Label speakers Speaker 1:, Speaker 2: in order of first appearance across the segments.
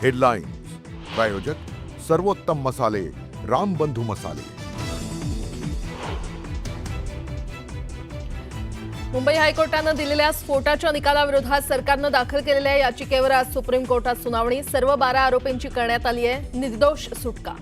Speaker 1: Headlines प्रायोजक सर्वोत्तम मसाले रामबंधू मसाले।
Speaker 2: मुंबई हायकोर्टानं दिलेल्या स्फोटाच्या निकालाविरोधात सरकारनं दाखल केलेल्या याचिकेवर आज सुप्रीम कोर्टात सुनावणी। सर्व 12 आरोपींची करण्यात आली आहे निर्दोष सुटका।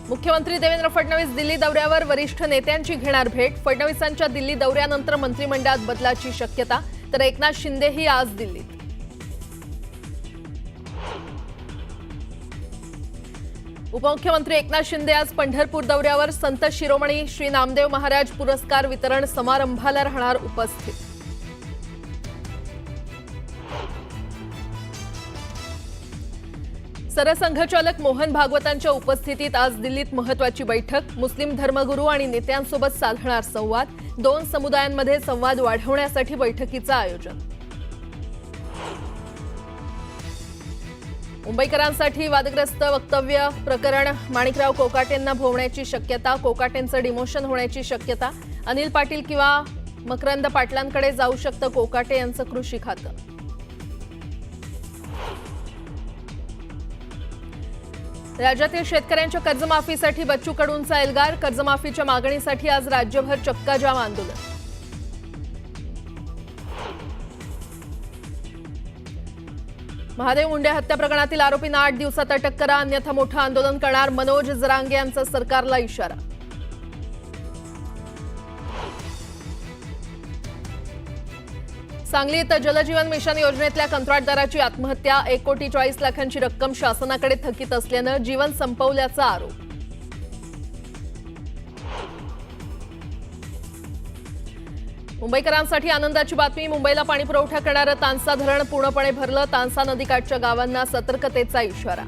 Speaker 2: मुख्यमंत्री देवेंद्र फडणवीस दिल्ली दौऱ्यावर, वरिष्ठ नेत्यांची घेणार भेट। फडणवीसांच्या दिल्ली दौऱ्यानंतर मंत्रिमंडळात बदलाची शक्यता, तर एकनाथ शिंदेही आज दिल्लीत। उपमुख्यमंत्री एकनाथ शिंदे आज पंढरपूर दौऱ्यावर, संत शिरोमणी श्री नामदेव महाराज पुरस्कार वितरण समारंभाला राहणार उपस्थित। सरसंघचालक मोहन भागवतांच्या उपस्थितीत आज दिल्लीत महत्त्वाची बैठक। मुस्लिम धर्मगुरू आणि नेत्यांसोबत साधणार संवाद। 2 समुदायांमध्ये संवाद वाढवण्यासाठी बैठकीचं आयोजन। मुंबईकरांसाठी वादग्रस्त वक्तव्य प्रकरण, माणिकराव कोकाटेंना भोवण्याची शक्यता। कोकाटेंचं डिमोशन होण्याची शक्यता। अनिल पाटील किंवा मकरंद पाटलांकडे जाऊ शकतं कोकाटे यांचं कृषी खातं। राज्यातील शेतकऱ्यांच्या कर्जमाफीसाठी बच्चू कडूंचा एल्गार। कर्जमाफीच्या मागणीसाठी आज राज्यभर चक्काजाम आंदोलन। महादेव मुंडे हत्या प्रकरणातील आरोपींना 8 दिवसात अटक करा, अन्यथा मोठं आंदोलन करणार। मनोज जरांगे यांचा सरकारला इशारा। सांगलीत जलजीवन मिशन योजनेतल्या कंत्राटदाराची आत्महत्या। 1,40,40,00,000ची रक्कम शासनाकडे थकीत असल्यानं जीवन संपवल्याचा आरोप। मुंबईकरांसाठी आनंदाची बातमी, मुंबईला पाणीपुरवठा करणारं तानसा धरण पूर्णपणे भरलं। तानसा नदीकाठच्या गावांना सतर्कतेचा इशारा।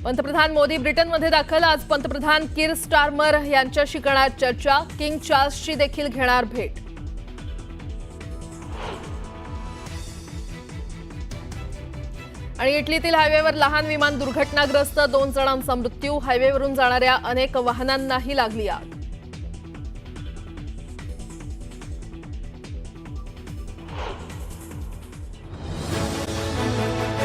Speaker 2: पंतप्रधान मोदी ब्रिटनमध्ये दाखल। आज पंतप्रधान कीर स्टारमर यांच्याशी करणार चर्चा। किंग चार्ल्सची देखील घेणार भेट। आणि इटलीतील हायवेवर लहान विमान दुर्घटनाग्रस्त, 2 जणांचा मृत्यू। हायवेवरून जाणाऱ्या अनेक वाहनांनाही लागली आग।